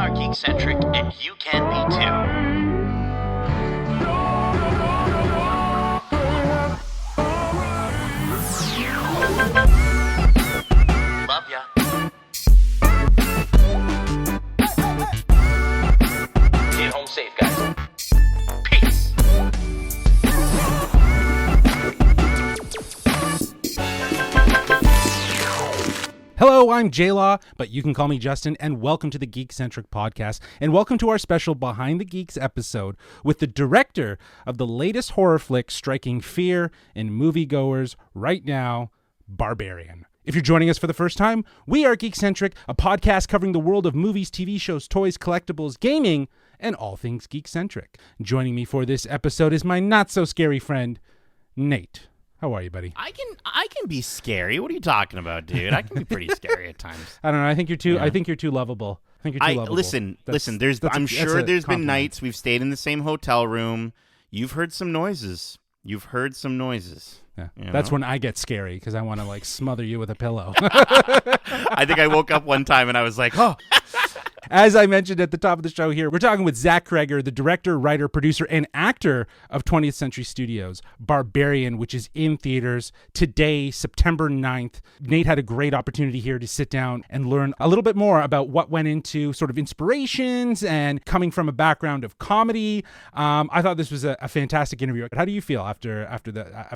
are Geekcentric, and you can be too. Love ya. Get home safe, guys. Peace. Hello, I'm J-Law, but you can call me Justin, and welcome to the Geekcentric podcast, and welcome to our special Behind the Geeks episode with the director of the latest horror flick striking fear in moviegoers right now, Barbarian. If you're joining us for the first time, we are Geekcentric, a podcast covering the world of movies, TV shows, toys, collectibles, gaming, and all things geek-centric. Joining me for this episode is my not-so-scary friend, Nate. How are you, buddy? I can be scary. What are you talking about, dude? I can be pretty scary at times. I don't know. I think you're too. Yeah. I think you're too lovable. I think you're too lovable. Listen. I'm sure there's been compliment. nights we've stayed in the same hotel room. You've heard some noises. Yeah. You That's know? when I get scary because I want to like smother you with a pillow. I think I woke up one time and I was like, oh. As I mentioned at the top of the show here, we're talking with Zach Cregger, the director, writer, producer, and actor of 20th Century Studios' Barbarian, which is in theaters today, September 9th. Nate had a great opportunity here to sit down and learn a little bit more about what went into sort of inspirations and coming from a background of comedy. I thought this was a fantastic interview. How do you feel after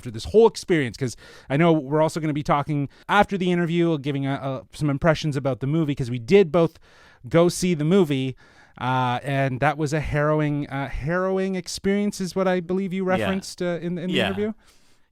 this whole experience? Because I know we're also going to be talking after the interview, giving some impressions about the movie, because we did both go see the movie, and that was a harrowing experience, is what I believe you referenced in the interview.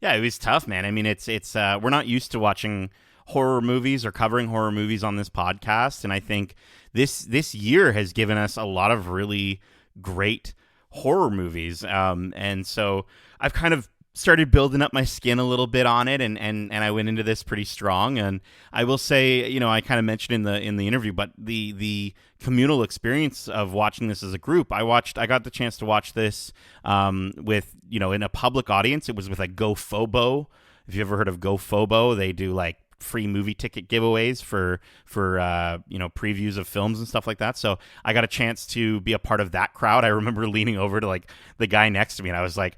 Yeah, it was tough, man. I mean, it's we're not used to watching horror movies or covering horror movies on this podcast, and I think this year has given us a lot of really great horror movies, and so I've kind of started building up my skin a little bit on it, and I went into this pretty strong. And I will say, you know, I kind of mentioned in the interview, but the communal experience of watching this as a group, I got the chance to watch this with, you know, in a public audience. It was with a GoFobo. If you ever heard of GoFobo, they do like free movie ticket giveaways for you know, previews of films and stuff like that. So I got a chance to be a part of that crowd. I remember leaning over to like the guy next to me and I was like,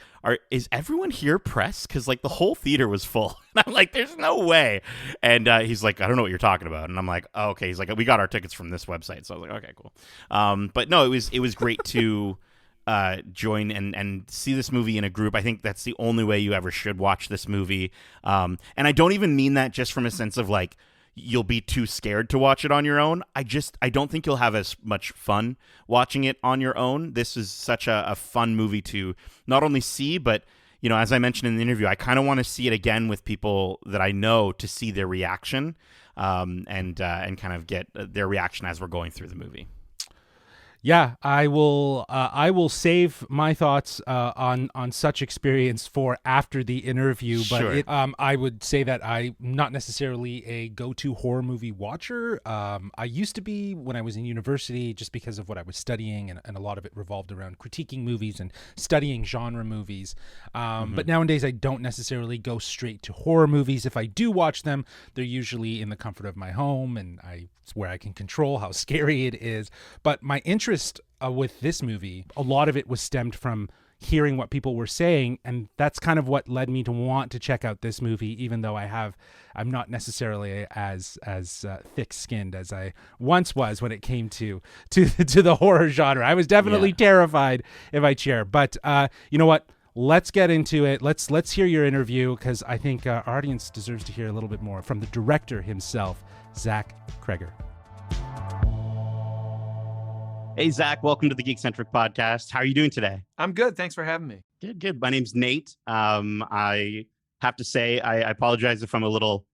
is everyone here press? Because like the whole theater was full. And I'm like, there's no way. And he's like, I don't know what you're talking about. And I'm like, oh, okay. He's like, we got our tickets from this website. So I was like, okay, cool. But no, it was great to join and see this movie in a group. I think that's the only way you ever should watch this movie. And I don't even mean that just from a sense of like you'll be too scared to watch it on your own. I don't think you'll have as much fun watching it on your own. This is such a fun movie to not only see, but, you know, as I mentioned in the interview, I kind of want to see it again with people that I know to see their reaction, and kind of get their reaction as we're going through the movie. Yeah, I will save my thoughts on such experience for after the interview. But Sure. I would say that I'm not necessarily a go-to horror movie watcher. I used to be when I was in university, just because of what I was studying, and a lot of it revolved around critiquing movies and studying genre movies. But nowadays, I don't necessarily go straight to horror movies. If I do watch them, they're usually in the comfort of my home, and it's where I can control how scary it is. But my interest with this movie, a lot of it was stemmed from hearing what people were saying, and that's kind of what led me to want to check out this movie, even though I'm not necessarily as thick-skinned as I once was when it came to the horror genre. I was definitely terrified if I cheer. But you know what? Let's get into it. Let's hear your interview, because I think our audience deserves to hear a little bit more from the director himself, Zach Cregger. Hey, Zach, welcome to the Geekcentric podcast. How are you doing today? I'm good. Thanks for having me. Good. My name's Nate. I have to say, I apologize if I'm a little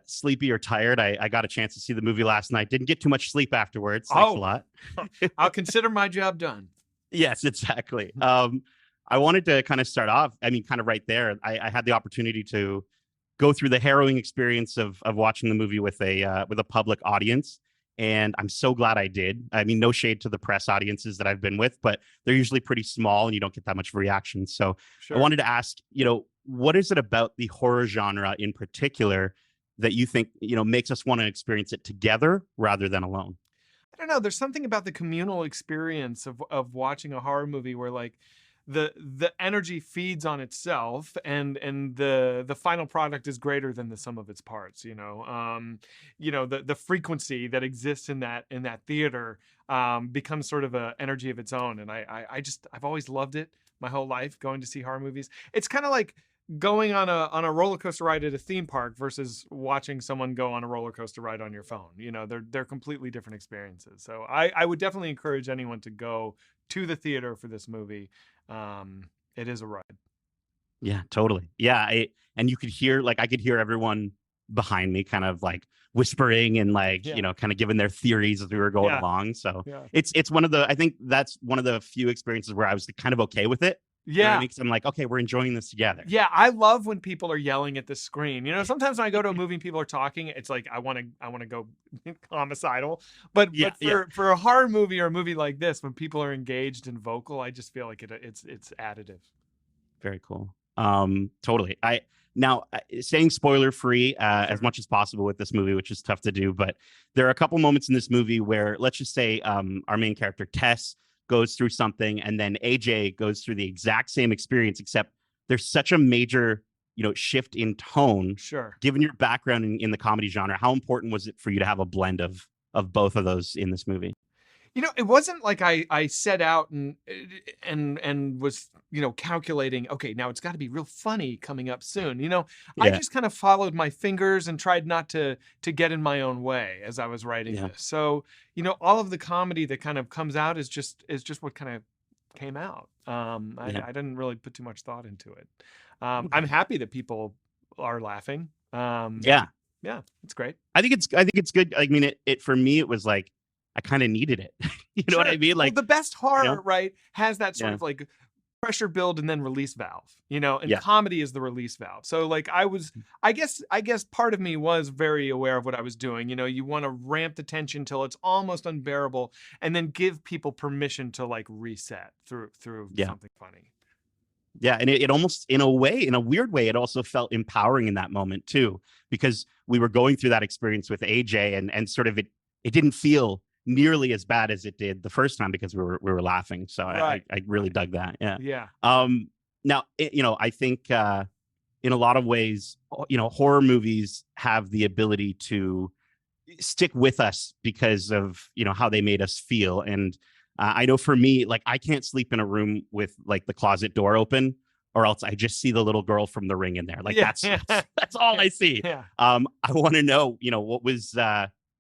sleepy or tired. I got a chance to see the movie last night. Didn't get too much sleep afterwards. Thanks a lot. I'll consider my job done. Yes, exactly. I wanted to kind of start off, kind of right there. I had the opportunity to go through the harrowing experience of watching the movie with a public audience. And I'm so glad I did. I mean, no shade to the press audiences that I've been with, but they're usually pretty small and you don't get that much reaction. So Sure. I wanted to ask, what is it about the horror genre in particular that you think, makes us want to experience it together rather than alone? I don't know. There's something about the communal experience of watching a horror movie where like the energy feeds on itself, and the final product is greater than the sum of its parts. The frequency that exists in that theater becomes sort of a energy of its own. And I've always loved it my whole life, going to see horror movies. It's kind of like going on a roller coaster ride at a theme park versus watching someone go on a roller coaster ride on your phone. They're completely different experiences. So I would definitely encourage anyone to go to the theater for this movie. It is a ride. Yeah, totally. Yeah, and you could hear, like, I could hear everyone behind me kind of like whispering and like, Yeah. kind of giving their theories as we were going Yeah. along. So Yeah. it's one of the, I think that's one of the few experiences where I was kind of okay with it. You know what I Yeah. mean? 'Cause I'm like, okay, we're enjoying this together. Yeah, I love when people are yelling at the screen. Sometimes when I go to a movie and people are talking, it's like I want to go homicidal. But Yeah, yeah. for a horror movie or a movie like this, when people are engaged and vocal, I just feel like it's additive. Very cool. Totally. Staying spoiler free as Sure. much as possible with this movie, which is tough to do, but there are a couple moments in this movie where, let's just say, our main character Tess goes through something, and then AJ goes through the exact same experience, except there's such a major, shift in tone. Sure. Given your background in the comedy genre, how important was it for you to have a blend of both of those in this movie? It wasn't like I set out and was, calculating, okay, now it's got to be real funny coming up soon. I Yeah. just kind of followed my fingers and tried not to get in my own way as I was writing Yeah. this. So, all of the comedy that kind of comes out is just what kind of came out. Yeah. I didn't really put too much thought into it. Okay. I'm happy that people are laughing. Yeah. Yeah, it's great. I think it's good. I mean, it for me, it was like I kind of needed it. You know what I Sure. mean? Like, Well, the best horror, you know? right, has that sort Yeah. of like pressure build and then release valve, and Yeah. comedy is the release valve. So like I guess part of me was very aware of what I was doing. You want to ramp the tension till it's almost unbearable and then give people permission to like reset through Yeah. something funny. Yeah, and it almost, in a way, in a weird way, it also felt empowering in that moment too, because we were going through that experience with AJ, and sort of it didn't feel nearly as bad as it did the first time because we were laughing. So Right. I really dug that. Yeah. Yeah. Now, I think in a lot of ways, horror movies have the ability to stick with us because of how they made us feel. And I know for me, like, I can't sleep in a room with like the closet door open, or else I just see the little girl from The Ring in there. Like, Yeah. that's all I see. Yeah. I want to know,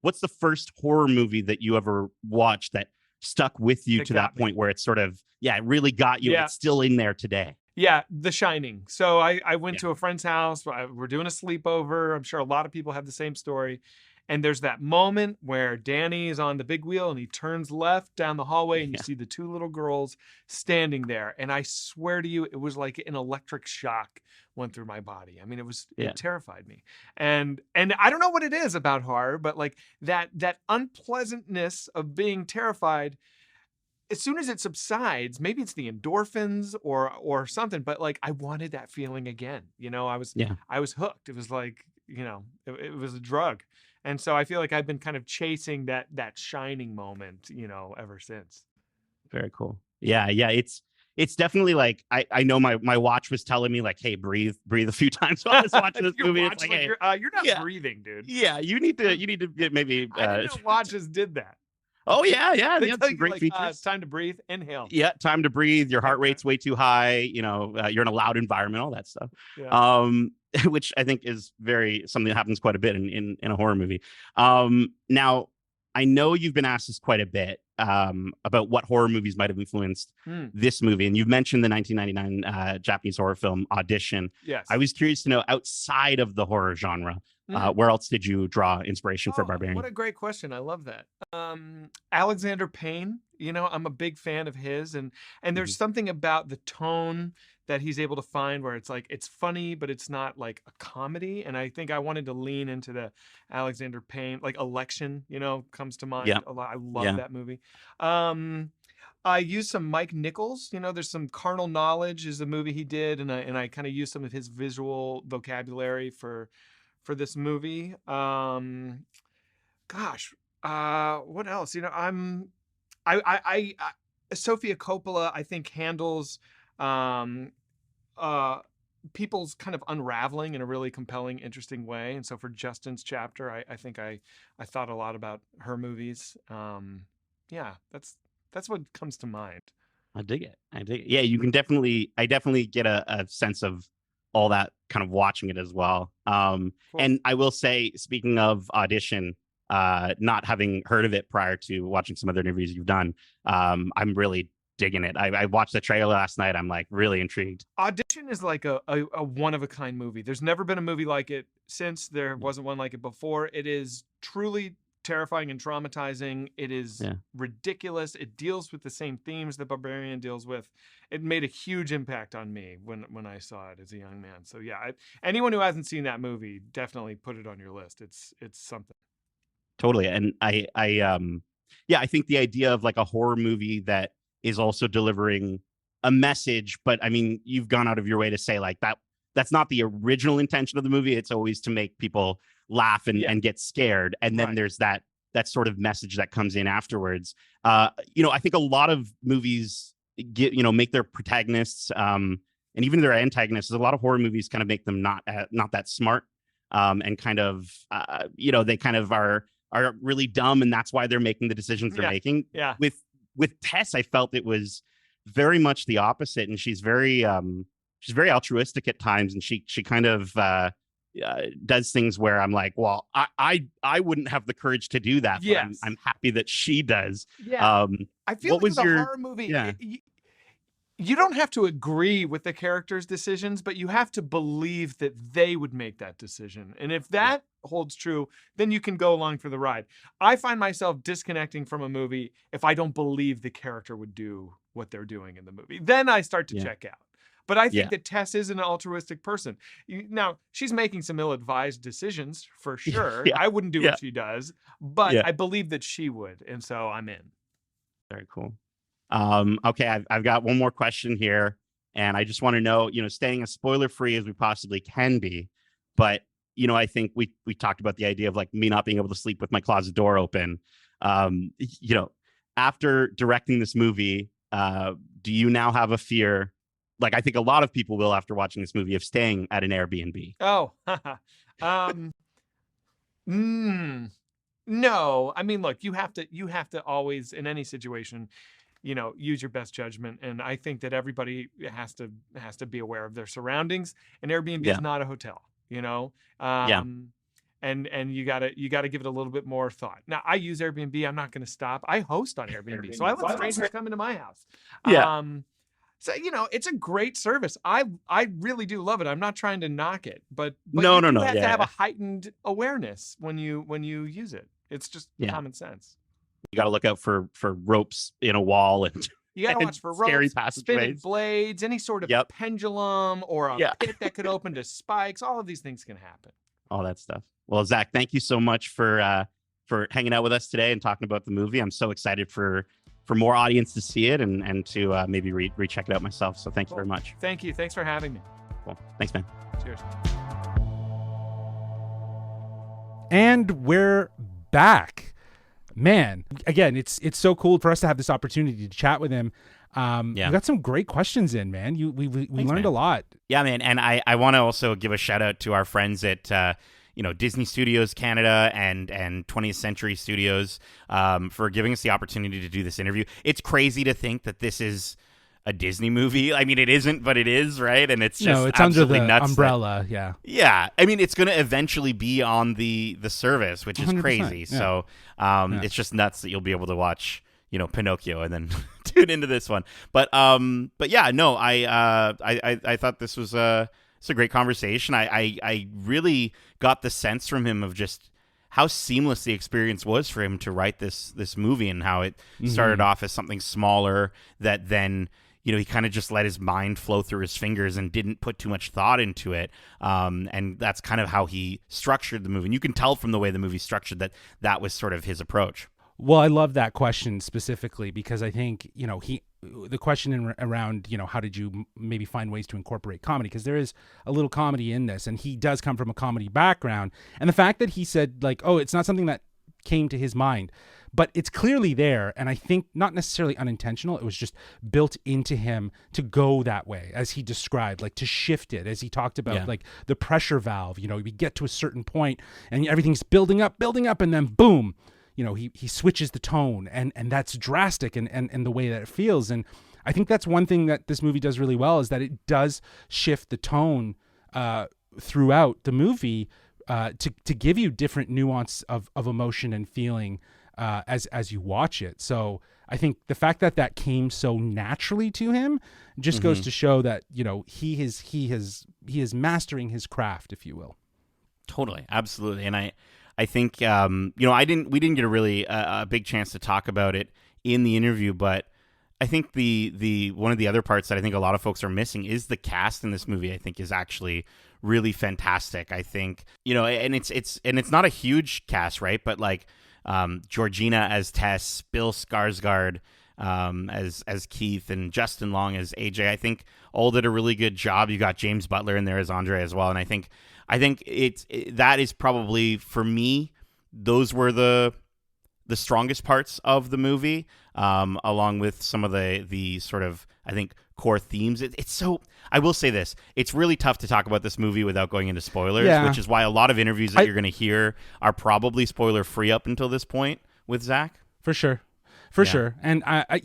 what's the first horror movie that you ever watched that stuck with you That to that got me. point where it's sort of, it really got you. Yeah. It's still in there today. Yeah, The Shining. So I went Yeah. to a friend's house. We're doing a sleepover. I'm sure a lot of people have the same story. And there's that moment where Danny is on the big wheel and he turns left down the hallway and you Yeah. see the two little girls standing there. And I swear to you, it was like an electric shock went through my body. I mean, Yeah. it terrified me. And I don't know what it is about horror, but like that unpleasantness of being terrified, as soon as it subsides, maybe it's the endorphins or something, but like I wanted that feeling again. I was Yeah. hooked. It was like, it was a drug. And so I feel like I've been kind of chasing that Shining moment, ever since. Very cool. Yeah. It's definitely like, I know my watch was telling me like, hey, breathe a few times while I was watching this Your movie. watch, It's like, like, hey, you're not yeah. breathing, dude. yeah, you need to get maybe I didn't know watches did that. oh yeah, They they have tell some you great like, features. it's time to breathe, inhale. Yeah, time to breathe, your heart Okay. rate's way too high, you're in a loud environment, all that stuff. Yeah. Which I think is something that happens quite a bit in a horror movie. Now, I know you've been asked this quite a bit about what horror movies might have influenced this movie, and you've mentioned the 1999 Japanese horror film Audition. Yes. I was curious to know, outside of the horror genre, Mm. where else did you draw inspiration for Barbarian? What a great question. I love that. Alexander Payne, I'm a big fan of his, and there's something about the tone that he's able to find where it's like it's funny, but it's not like a comedy. And I think I wanted to lean into the Alexander Payne, like Election, comes to mind Yeah. a lot. I love Yeah. that movie. I used some Mike Nichols. There's some Carnal Knowledge is a movie he did, and I kind of used some of his visual vocabulary for this movie. Gosh, What else? Sofia Coppola, I think, handles um, uh, people's kind of unraveling in a really compelling, interesting way. And so for Justin's chapter, I think I thought a lot about her movies. Yeah, that's what comes to mind. I dig it. I dig it. Yeah, you can definitely. I definitely get a sense of all that kind of watching it as well. Cool. And I will say, speaking of Audition, not having heard of it prior to watching some other interviews you've done, I'm really digging it. I watched the trailer last night. I'm like really intrigued. Audition is like a one of a kind movie. There's never been a movie like it since. There wasn't one like it before. It is truly terrifying and traumatizing. It is Yeah. ridiculous. It deals with the same themes that Barbarian deals with. It made a huge impact on me when I saw it as a young man. So yeah, anyone who hasn't seen that movie, definitely put it on your list. It's something. Totally. And I think the idea of like a horror movie that is also delivering a message, but I mean, you've gone out of your way to say like that's not the original intention of the movie. It's always to make people laugh and get scared. And then Right. there's that sort of message that comes in afterwards. I think a lot of movies make their protagonists, and even their antagonists. A lot of horror movies kind of make them not that smart, and kind of, they kind of are really dumb, and that's why they're making the decisions they're making. Yeah. With Tess, I felt it was very much the opposite, and she's very altruistic at times, and she kind of does things where I'm like, well, I wouldn't have the courage to do that. Yes. But I'm happy that she does. Yeah. I feel what like was with a your- horror movie, yeah. you don't have to agree with the characters' decisions, but you have to believe that they would make that decision. And if that holds true, then you can go along for the ride. I find myself disconnecting from a movie if I don't believe the character would do what they're doing in the movie. Then I start to check out. But I think that Tess is an altruistic person. Now, she's making some ill-advised decisions for sure. I wouldn't do what she does, but I believe that she would. And so I'm in. Very cool. Okay, I've got one more question here, and I just want to know, staying as spoiler free as we possibly can be, but I think we talked about the idea of like me not being able to sleep with my closet door open. After directing this movie, do you now have a fear? Like I think a lot of people will after watching this movie of staying at an Airbnb. Oh, no. I mean, look, you have to always, in any situation, use your best judgment. And I think that everybody has to be aware of their surroundings. An Airbnb is not a hotel, and you gotta give it a little bit more thought. Now, I use Airbnb. I'm not going to stop. I host on Airbnb, so I let strangers come into my house. So it's a great service. I really do love it. I'm not trying to knock it, but you have to have a heightened awareness when you use it. It's just common sense. You got to look out for ropes in a wall, and you got to watch for ropes, spinning blades, any sort of pendulum or a pit that could open to spikes. All of these things can happen. All that stuff. Well, Zach, thank you so much for hanging out with us today and talking about the movie. I'm so excited for more audience to see it and to maybe recheck it out myself. So thank you very much. Thank you. Thanks for having me. Cool. Thanks, man. Cheers. And we're back. Man, again, it's so cool for us to have this opportunity to chat with him. We got some great questions in, man. We learned a lot. Yeah, man. And I want to also give a shout out to our friends at Disney Studios Canada and 20th Century Studios for giving us the opportunity to do this interview. It's crazy to think that this is a Disney movie. I mean, it isn't, but it is, right? And it's just it's absolutely under the nuts umbrella. Yeah. I mean, it's going to eventually be on the service, which is crazy. So it's just nuts that you'll be able to watch Pinocchio and then tune into this one. But yeah, no, I thought this was it's a great conversation. I really got the sense from him of just how seamless the experience was for him to write this movie, and how it started off as something smaller that then he kind of just let his mind flow through his fingers and didn't put too much thought into it. And that's kind of how he structured the movie. And you can tell from the way the movie's structured that was sort of his approach. Well, I love that question specifically because I think, the question around, how did you maybe find ways to incorporate comedy? Because there is a little comedy in this, and he does come from a comedy background. And the fact that he said, like, oh, it's not something that came to his mind. But it's clearly there, and I think not necessarily unintentional. It was just built into him to go that way, as he described, like to shift it, as he talked about, like the pressure valve. You know, we get to a certain point, and everything's building up, and then boom, you know, he switches the tone, and that's drastic, and the way that it feels. And I think that's one thing that this movie does really well, is that it does shift the tone throughout the movie to give you different nuance of emotion and feeling. As you watch it. So I think the fact that came so naturally to him just goes to show that, you know, he is mastering his craft, if you will. Totally. Absolutely. And I think, you know, we didn't get a really a big chance to talk about it in the interview, but I think the one of the other parts that I think a lot of folks are missing is the cast in this movie. I think is actually really fantastic. I think, you know, and it's not a huge cast, right? But like, Georgina as Tess, Bill Skarsgård as Keith, and Justin Long as AJ. I think all did a really good job. You got James Butler in there as Andre as well, and I think that is probably, for me, those were the strongest parts of the movie, along with some of the sort of, I think, core themes. It's so, I will say this, it's really tough to talk about this movie without going into spoilers, which is why a lot of interviews that you're going to hear are probably spoiler free up until this point with Zach. For sure. Sure. And I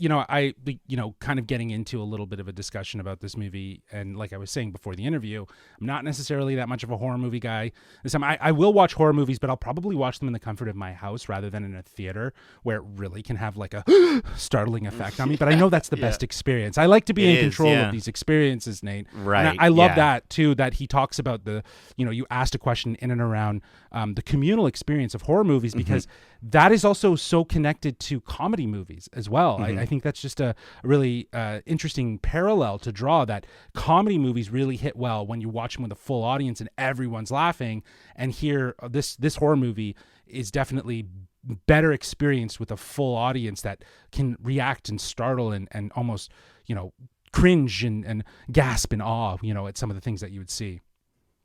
kind of getting into a little bit of a discussion about this movie. And like I was saying before the interview, I'm not necessarily that much of a horror movie guy. I will watch horror movies, but I'll probably watch them in the comfort of my house rather than in a theater where it really can have like a startling effect on me. But I know that's the best experience. I like to be in control of these experiences, Nate. Right. And I love that too, that he talks about you asked a question in and around the communal experience of horror movies, because that is also so connected to comedy movies as well. I think that's just a really interesting parallel to draw, that comedy movies really hit well when you watch them with a full audience and everyone's laughing. And here, this horror movie is definitely better experienced with a full audience that can react and startle and almost, you know, cringe and gasp in awe, you know, at some of the things that you would see.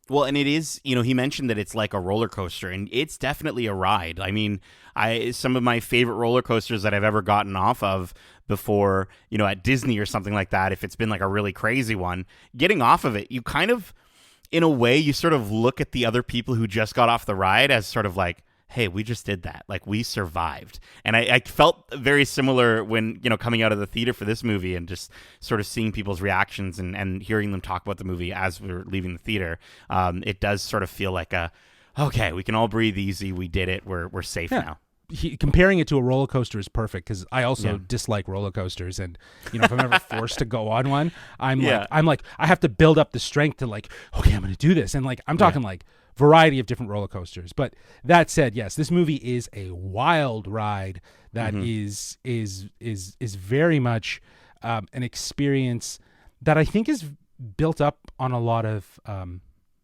Well, and it is, you know, he mentioned that it's like a roller coaster, and it's definitely a ride. I mean, some of my favorite roller coasters that I've ever gotten off of before, you know, at Disney or something like that, if it's been like a really crazy one, getting off of it, you kind of, in a way, you sort of look at the other people who just got off the ride as sort of like, hey, we just did that. Like, we survived. And I felt very similar when, you know, coming out of the theater for this movie and just sort of seeing people's reactions and hearing them talk about the movie as we were leaving the theater. It does sort of feel like okay, we can all breathe easy. We did it. We're safe now. Comparing it to a roller coaster is perfect, because I also dislike roller coasters, and you know, if I'm ever forced to go on one, I'm like I have to build up the strength to like, okay, I'm going to do this, and like I'm talking like variety of different roller coasters. But that said, yes, this movie is a wild ride that is very much an experience that I think is built up on a lot of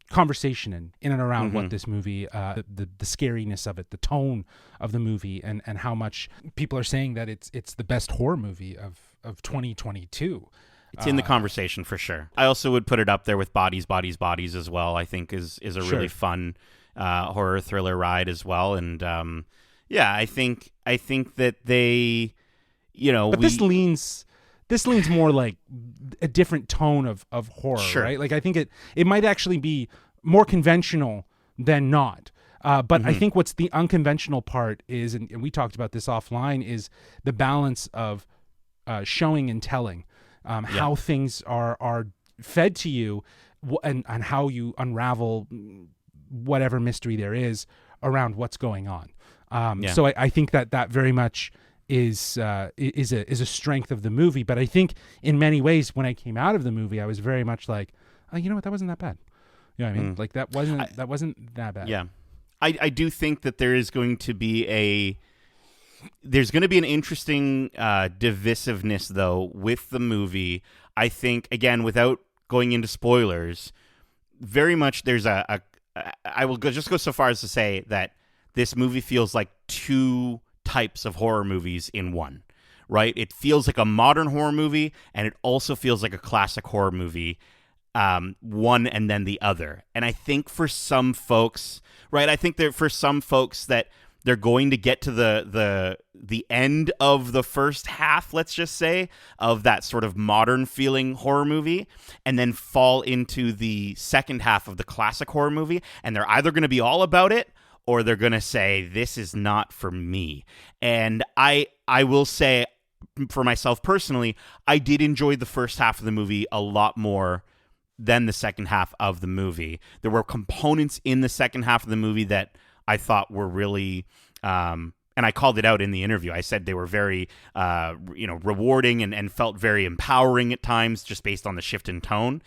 conversation in and around what this movie, the scariness of it, the tone of the movie, and how much people are saying that it's the best horror movie of 2022. It's in the conversation for sure. I also would put it up there with Bodies, Bodies, Bodies as well. I think is a really fun horror thriller ride as well. And I think that they, you know, but this leans more like a different tone of horror, right? Like I think it might actually be more conventional than not. But I think what's the unconventional part is, and we talked about this offline, is the balance of showing and telling. How things are fed to you, and how you unravel whatever mystery there is around what's going on. So I think that very much is a strength of the movie. But I think in many ways, when I came out of the movie, I was very much like, oh, you know what, that wasn't that bad. You know what I mean? Like that wasn't that bad. Yeah, I do think that there is going to be there's going to be an interesting divisiveness, though, with the movie. I think, again, without going into spoilers, very much there's I will just go so far as to say that this movie feels like two types of horror movies in one, right? It feels like a modern horror movie, and it also feels like a classic horror movie, one and then the other. And I think for some folks, right, that they're going to get to the end of the first half, let's just say, of that sort of modern feeling horror movie, and then fall into the second half of the classic horror movie, and they're either going to be all about it or they're going to say, this is not for me. And I will say, for myself personally, I did enjoy the first half of the movie a lot more than the second half of the movie. There were components in the second half of the movie that I thought were really, and I called it out in the interview. I said they were very, rewarding and felt very empowering at times, just based on the shift in tone.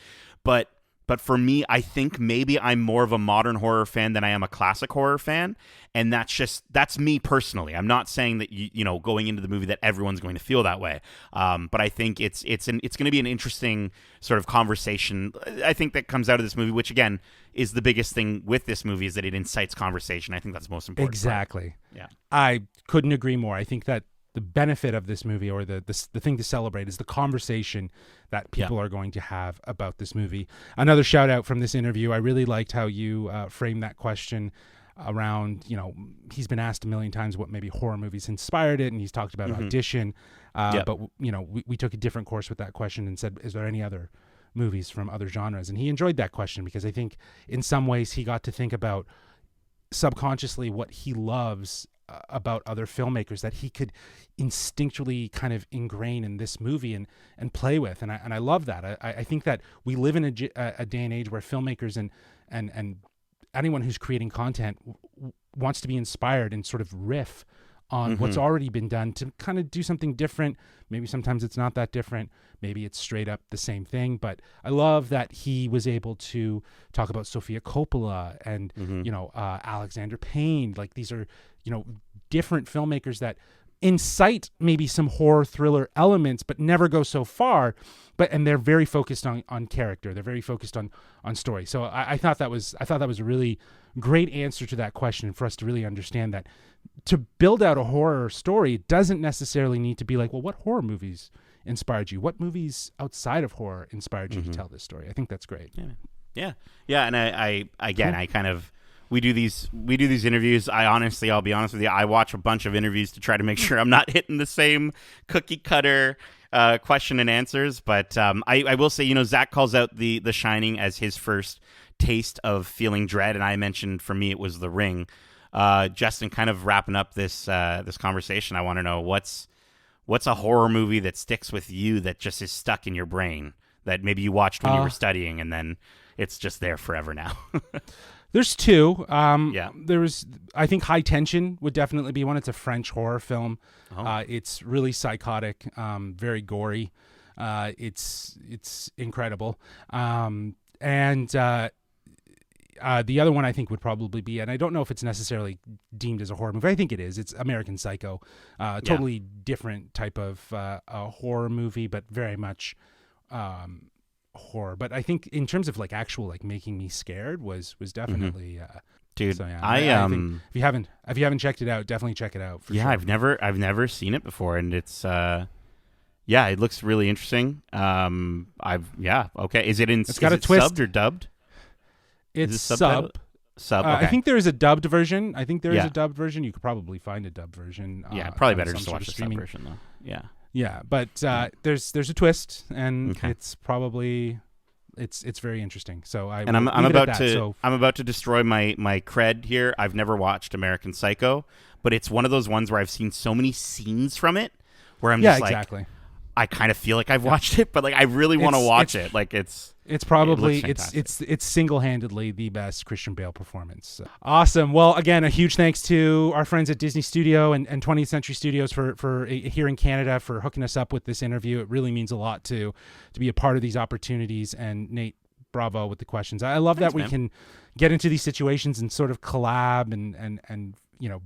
But for me, I think maybe I'm more of a modern horror fan than I am a classic horror fan. And that's me personally. I'm not saying that, going into the movie that everyone's going to feel that way. But I think it's going to be an interesting sort of conversation, I think, that comes out of this movie, which again is the biggest thing with this movie, is that it incites conversation. I think that's the most important. Exactly. Yeah. I couldn't agree more. I think that the benefit of this movie, or the thing to celebrate, is the conversation that people are going to have about this movie. Another shout out from this interview. I really liked how you framed that question around, he's been asked a million times what maybe horror movies inspired it, and he's talked about Audition. But we took a different course with that question and said, is there any other movies from other genres? And he enjoyed that question, because I think in some ways he got to think about subconsciously what he loves about other filmmakers that he could instinctually kind of ingrain in this movie and play with. And I love that. I think that we live in a day and age where filmmakers and anyone who's creating content wants to be inspired and sort of riff on what's already been done to kind of do something different. Maybe sometimes it's not that different. Maybe it's straight up the same thing. But I love that he was able to talk about Sofia Coppola and, Alexander Payne. Like, these are, different filmmakers that incite maybe some horror thriller elements, but never go so far. And they're very focused on character. They're very focused on story. So I thought that was a really great answer to that question, for us to really understand that to build out a horror story, it doesn't necessarily need to be like, well, what horror movies inspired you? What movies outside of horror inspired you to tell this story? I think that's great. Yeah. And I kind of, we do these interviews. I'll be honest with you, I watch a bunch of interviews to try to make sure I'm not hitting the same cookie cutter question and answers. But I will say, Zach calls out The Shining as his first taste of feeling dread, and I mentioned for me it was The Ring. Justin, kind of wrapping up this conversation, I want to know what's a horror movie that sticks with you, that just is stuck in your brain, that maybe you watched when you were studying and then it's just there forever now. There's two. There was, I think, High Tension would definitely be one. It's a French horror film. It's really psychotic, very gory. It's incredible. And the other one I think would probably be, and I don't know if it's necessarily deemed as a horror movie. I think it is. It's American Psycho. Totally different type of a horror movie, but very much horror. But I think in terms of like actual like making me scared was definitely dude. So, yeah, I think if you haven't checked it out, definitely check it out. For sure. I've never seen it before, and it's it looks really interesting. Okay. Is it got a twist. Subbed or dubbed? It's sub. Okay. I think there is a dubbed version. A dubbed version. You could probably find a dubbed version. Probably better just to watch the sub version though. Yeah, but there's a twist, and it's probably it's very interesting. So I'm about to destroy my cred here. I've never watched American Psycho, but it's one of those ones where I've seen so many scenes from it where I'm just exactly. like, I kind of feel like I've watched it, but like I really want to watch it. Like it's probably it's single-handedly the best Christian Bale performance. So. Awesome. Well, again, a huge thanks to our friends at Disney Studio and 20th Century Studios for here in Canada for hooking us up with this interview. It really means a lot to be a part of these opportunities. And Nate, bravo with the questions. I love that we can get into these situations and sort of collab and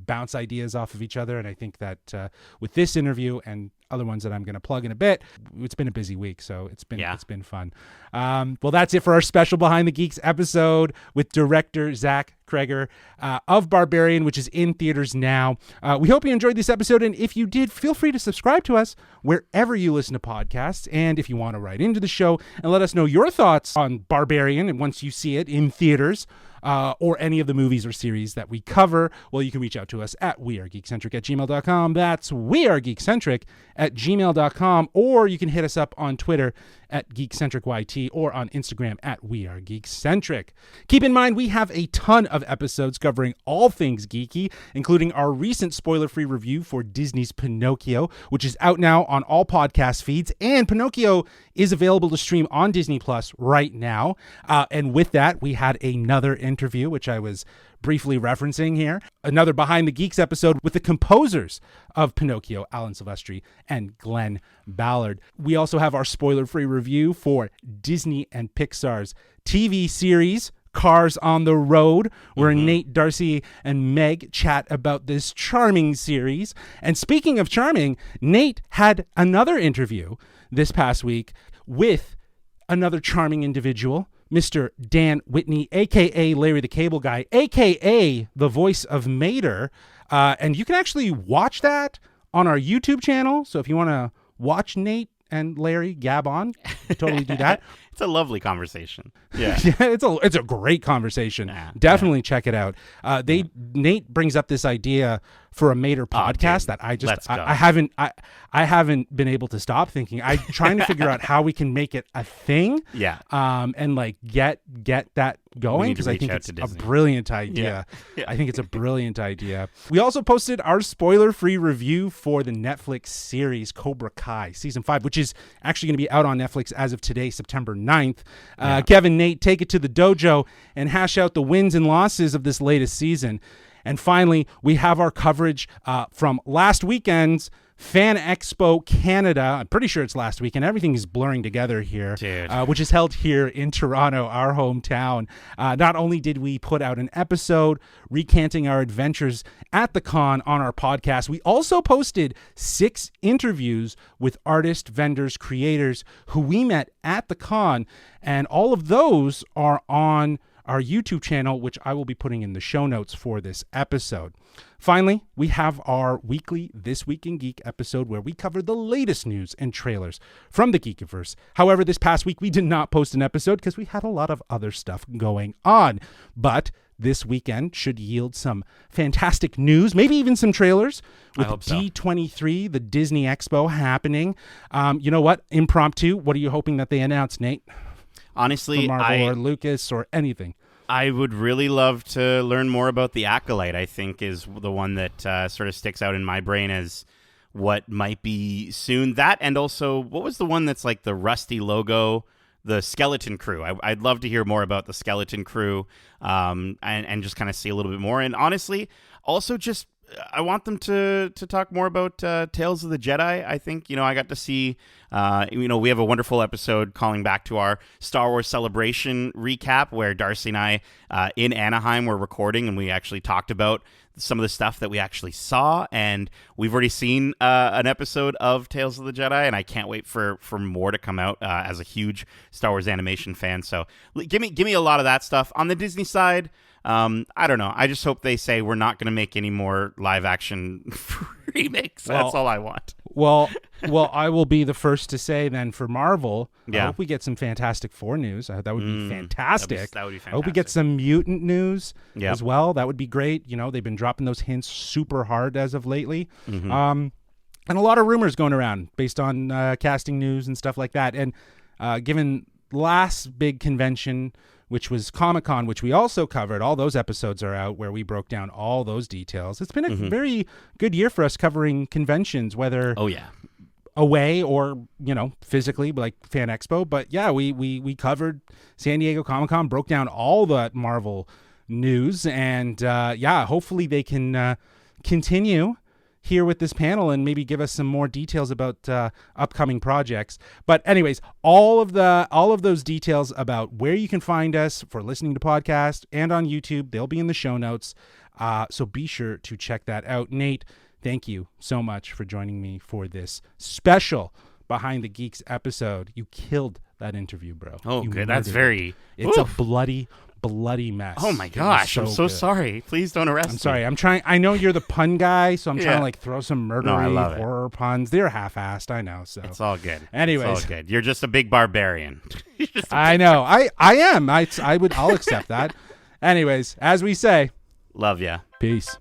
bounce ideas off of each other. And I think that with this interview and other ones that I'm going to plug in a bit, it's been a busy week, so it's been fun. Well, that's it for our special Behind the Geeks episode with director Zach Cregger of Barbarian, which is in theaters now. We hope you enjoyed this episode, and if you did, feel free to subscribe to us wherever you listen to podcasts. And if you want to write into the show and let us know your thoughts on Barbarian, and once you see it in theaters, or any of the movies or series that we cover, well, you can reach out to us at wearegeekcentric@gmail.com. That's wearegeekcentric@gmail.com, or you can hit us up on Twitter at GeekcentricYT or on Instagram at wearegeekcentric. Keep in mind, we have a ton of episodes covering all things geeky, including our recent spoiler-free review for Disney's Pinocchio, which is out now on all podcast feeds, and Pinocchio is available to stream on Disney Plus right now. And with that, we had another interview, which I was briefly referencing here, another Behind the Geeks episode with the composers of Pinocchio, Alan Silvestri and Glenn Ballard. We also have our spoiler-free review for Disney and Pixar's TV series, Cars on the Road, where Nate, Darcy, and Meg chat about this charming series. And speaking of charming, Nate had another interview this past week with another charming individual, Mr. Dan Whitney, a.k.a. Larry the Cable Guy, a.k.a. the voice of Mater. And you can actually watch that on our YouTube channel. So if you want to watch Nate and Larry gab on, totally do that. It's a lovely conversation. Yeah. Yeah, it's a great conversation. Definitely check it out. Nate brings up this idea for a Mater podcast that I haven't been able to stop thinking. I'm trying to figure out how we can make it a thing. Yeah. And like get that going, because I think it's a brilliant idea. Yeah. I think it's a brilliant idea. We also posted our spoiler-free review for the Netflix series Cobra Kai season 5, which is actually going to be out on Netflix as of today, September 9th. Kevin, Nate, take it to the dojo and hash out the wins and losses of this latest season. And finally, we have our coverage from last weekend's Fan Expo Canada. I'm pretty sure it's last weekend. Everything is blurring together here, which is held here in Toronto, our hometown. Not only did we put out an episode recanting our adventures at the con on our podcast, we also posted 6 interviews with artists, vendors, creators who we met at the con. And all of those are on our YouTube channel, which I will be putting in the show notes for this episode. Finally, we have our weekly This Week in Geek episode where we cover the latest news and trailers from the Geekiverse. However, this past week we did not post an episode because we had a lot of other stuff going on. But this weekend should yield some fantastic news, maybe even some trailers with D23, the Disney Expo happening. You know what? Impromptu. What are you hoping that they announce, Nate? Honestly, Marvel or Lucas or anything. I would really love to learn more about the Acolyte. I think is the one that sort of sticks out in my brain as what might be soon. That, and also, what was the one that's like the rusty logo? The Skeleton Crew. I'd love to hear more about the Skeleton Crew, and just kind of see a little bit more. And honestly, also just I want them to talk more about Tales of the Jedi. I think, I got to see, we have a wonderful episode calling back to our Star Wars Celebration recap where Darcy and I in Anaheim were recording, and we actually talked about some of the stuff that we actually saw, and we've already seen an episode of Tales of the Jedi, and I can't wait for more to come out as a huge Star Wars animation fan. So give me a lot of that stuff. On the Disney side, I don't know. I just hope they say we're not going to make any more live action remakes. That's all I want. Well, I will be the first to say then for Marvel, Yeah. I hope we get some Fantastic Four news. That would be fantastic. That would be fantastic. I hope we get some mutant news as well. That would be great. They've been dropping those hints super hard as of lately. And a lot of rumors going around based on casting news and stuff like that. And given last big convention, which was Comic-Con, which we also covered, all those episodes are out where we broke down all those details. It's been a very good year for us covering conventions, whether away or, physically, like Fan Expo. But yeah, we covered San Diego Comic-Con, broke down all that Marvel news, and hopefully they can continue here with this panel and maybe give us some more details about upcoming projects. But anyways, all of those details about where you can find us for listening to podcasts and on YouTube, they'll be in the show notes. So be sure to check that out. Nate, thank you so much for joining me for this special Behind the Geeks episode. You killed that interview, bro. Oh, you good. That's very... It's a bloody mess. Oh my gosh, I'm so sorry. Please don't arrest me. I'm sorry. I know you're the pun guy, so I'm trying to throw some murdery horror puns. They're half-assed, I know. So it's all good. Anyways, it's all good. You're just a big barbarian. I know. I am. I'll accept that. Anyways, as we say, Love ya. peace.